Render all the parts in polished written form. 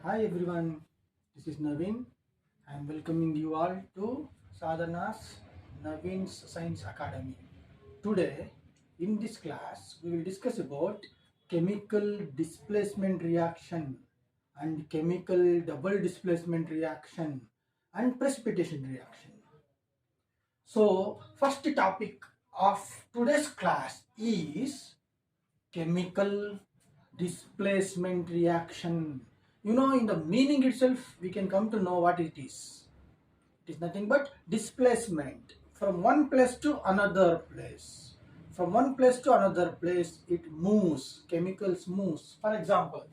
Hi everyone, this is Naveen. I am welcoming you all to Naveen's Science Academy. Today, in this class, we will discuss about chemical displacement reaction and chemical double displacement reaction and precipitation reaction. So, first topic of today's class is chemical displacement reaction. In the meaning itself, we can come to know what it is. It is nothing but displacement from one place to another place. From one place to another place, it moves, chemicals moves. For example,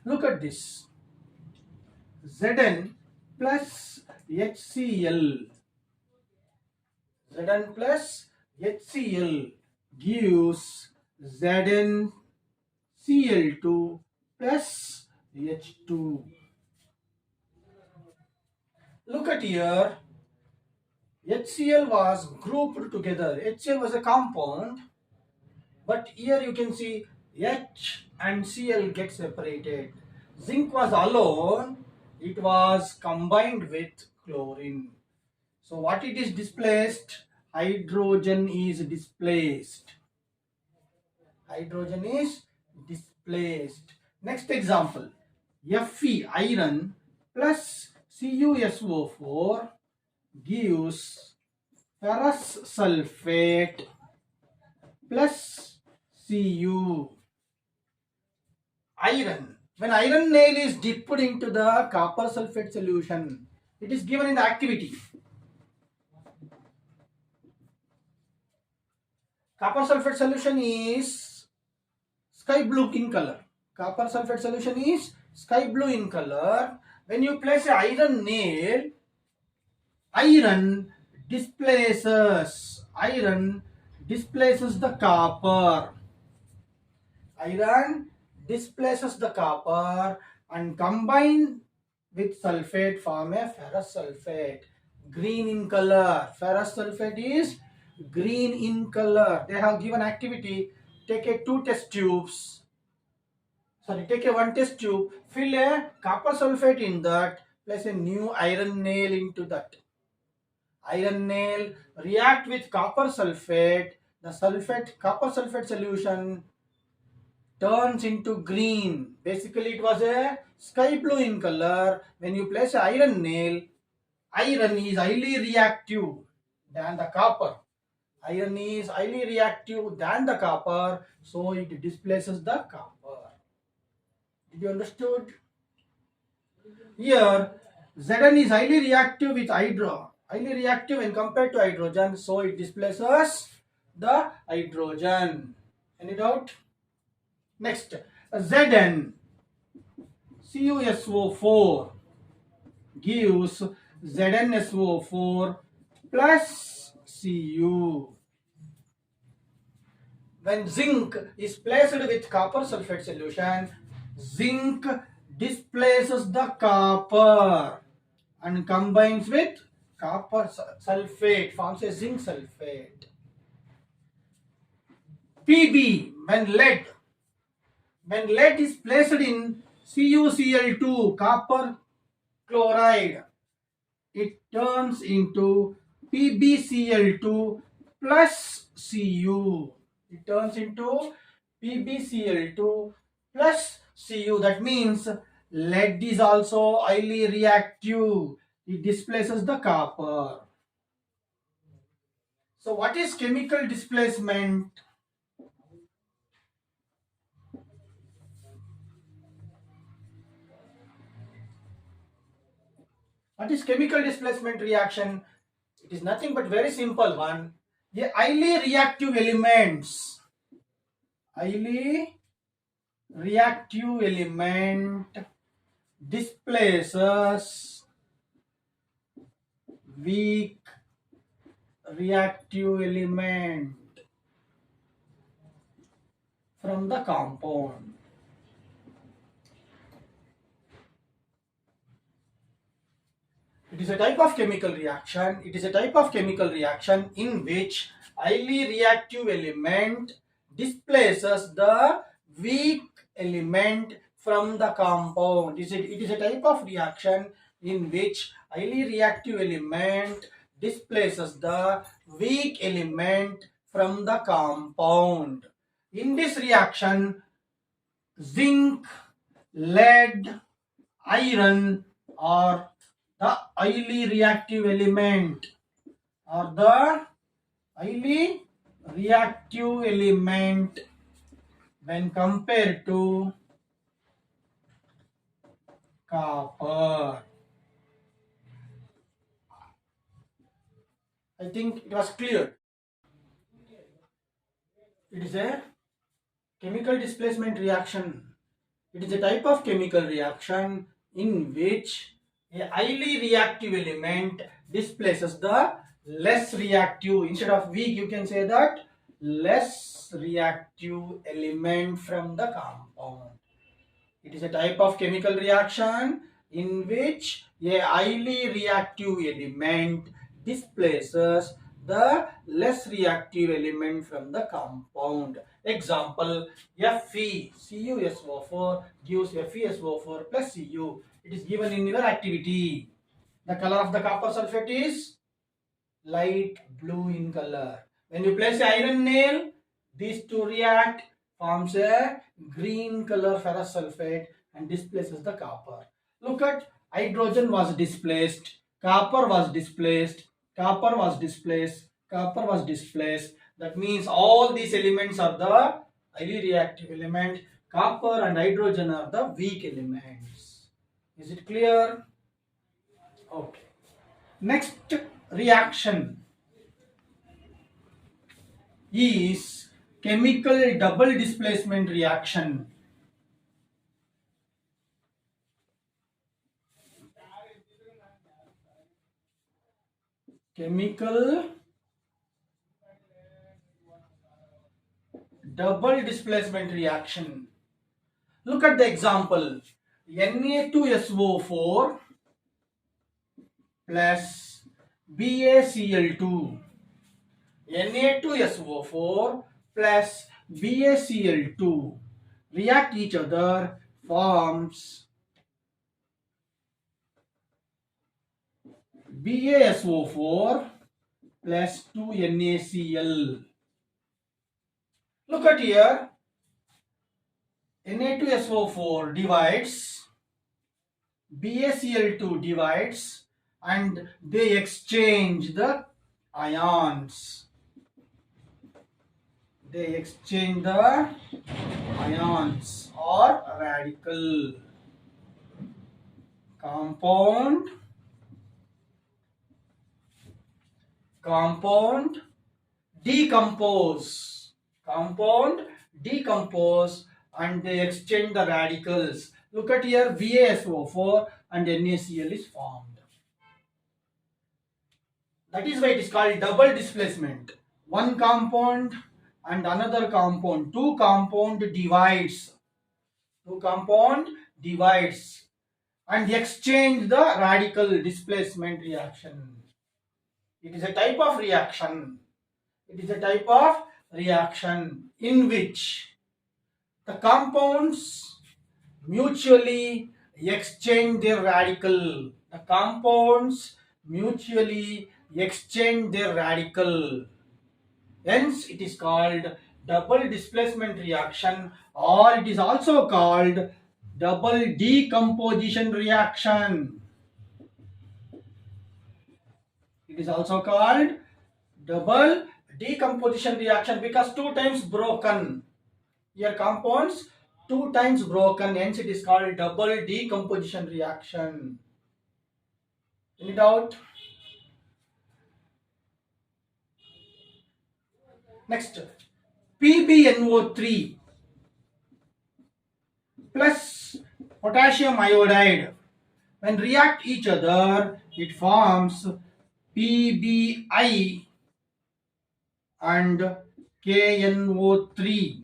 look at this. Zn plus HCl. Zn plus HCl gives Zn Cl2 plus H2. Look at here. HCl was grouped together. HCl was a compound, but here you can see H and Cl get separated. Zinc was alone. It was combined with chlorine. So what it is displaced? Hydrogen is displaced. Hydrogen is displaced. Next example, Fe iron plus CuSO4 gives ferrous sulfate plus Cu. Iron. When iron nail is dipped into the copper sulfate solution, it is given in the activity. Copper sulfate solution is sky blue in color. Copper sulfate solution is sky blue in color. When you place a iron nail, iron displaces the copper. Iron displaces the copper and combine with sulfate form a ferrous sulfate. Green in color. Ferrous sulfate is green in color. They have given activity. Take a one test tube, fill a copper sulfate in that, place a new iron nail into that. Iron nail react with copper sulfate. The copper sulfate solution turns into green. Basically, it was a sky blue in color. When you place an iron nail, iron is highly reactive than the copper. Iron is highly reactive than the copper, so it displaces the copper. Did you understood? Here, Zn is highly reactive with highly reactive when compared to hydrogen, so it displaces the hydrogen. Any doubt? Next, Zn CuSO4 gives ZnSO4 plus Cu. When zinc is placed with copper sulfate solution, zinc displaces the copper and combines with copper sulfate, forms a zinc sulfate. Pb, when lead is placed in CuCl2, copper chloride, it turns into PbCl2 plus Cu. It turns into PbCl2 plus Cu. That means lead is also highly reactive. It displaces the copper. So what is chemical displacement? What is chemical displacement reaction? It is nothing but very simple one. The highly reactive elements displaces weak reactive element from the compound. It is a type of chemical reaction. It is a type of chemical reaction in which highly reactive element displaces the weak element from the compound. It is a type of reaction in which highly reactive element displaces the weak element from the compound. In this reaction, zinc, lead, iron are the highly reactive element, or the highly reactive element when compared to copper. I think it was clear. It is a chemical displacement reaction. It is a type of chemical reaction in which a highly reactive element displaces the less reactive. Instead of weak, you can say that less reactive element from the compound. It is a type of chemical reaction in which a highly reactive element displaces the less reactive element from the compound. Example, FeCuSO4 gives FeSO4 plus Cu. It is given in your activity. The color of the copper sulfate is light blue in color. When you place a iron nail, these two react, forms a green color ferrous sulfate and displaces the copper. Look at, hydrogen was displaced, copper was displaced, copper was displaced, copper was displaced. That means all these elements are the highly reactive element. Copper and hydrogen are the weak elements. Is it clear? Okay. Next reaction is chemical double displacement reaction. Chemical double displacement reaction. Look at the example. Na2SO4 plus BaCl2. Na2SO4 plus BaCl2 react each other, forms BaSO4 plus 2NaCl. Look at here. Na2SO4 divides, BaCl2 divides, and they exchange the ions. They exchange the ions or radical. Compound decompose. Compound decompose and they exchange the radicals. Look at here, BaSO4 and NaCl is formed. That is why it is called double displacement. One compound and another compound. Two compound divides and exchange the radical displacement reaction. It is a type of reaction. In which the compounds mutually exchange their radical. Hence, it is called double displacement reaction, or it is also called double decomposition reaction. It is also called double decomposition reaction because two times broken. Here compounds two times broken, hence it is called double decomposition reaction. Any doubt? Next, PbNO3 plus potassium iodide. When react each other, it forms Pbi and KNO3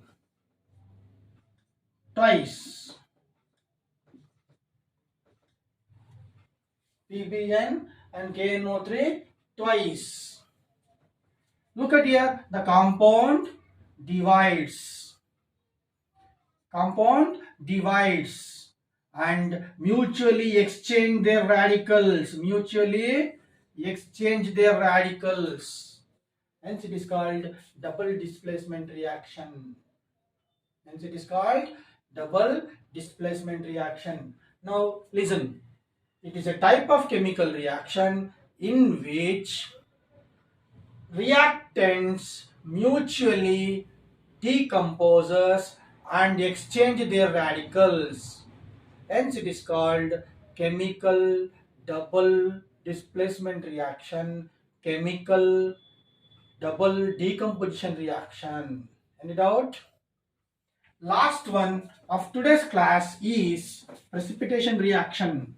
twice. PbN and KNO3 twice. Look at here, the compound divides. divides and mutually exchange their radicals. Mutually exchange their radicals. Hence it is called double displacement reaction. Hence it is called double displacement reaction. Now listen. It is a type of chemical reaction in which reactants mutually decomposes and exchange their radicals. Hence it is called chemical double displacement reaction, chemical double decomposition reaction. Any doubt? Last one of today's class is precipitation reaction.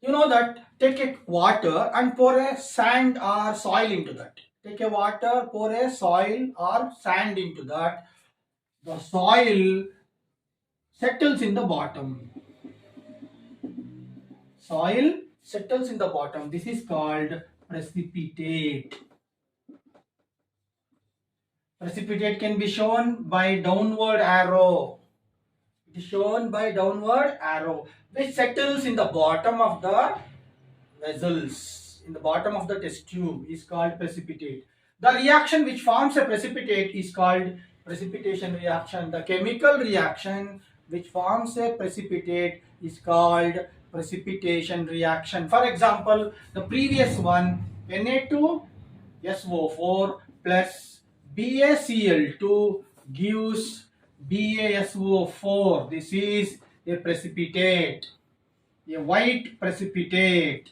You know that take a water and pour a sand or soil into that. Take a water, pour a soil or sand into that. The soil settles in the bottom. Soil settles in the bottom. This is called precipitate. Precipitate can be shown by downward arrow. It is shown by downward arrow, which settles in the bottom of the vessels, in the bottom of the test tube, is called precipitate. The reaction which forms a precipitate is called precipitation reaction. The chemical reaction which forms a precipitate is called precipitation reaction. For example, the previous one, Na2SO4 plus BaCl2 gives BaSO4. This is a precipitate, a white precipitate,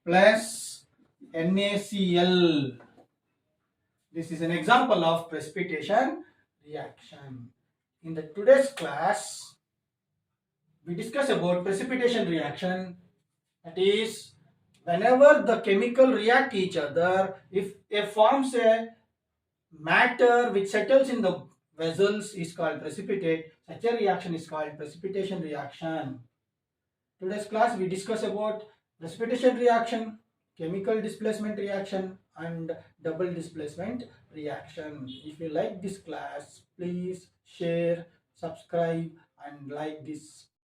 plus NaCl. This is an example of precipitation reaction. In the today's class, we discuss about precipitation reaction. That is, whenever the chemical react each other, if it forms a matter which settles in the vessels is called precipitate. Such a reaction is called precipitation reaction. Today's class we discuss about precipitation reaction, chemical displacement reaction and double displacement reaction. If you like this class, please share, subscribe and like this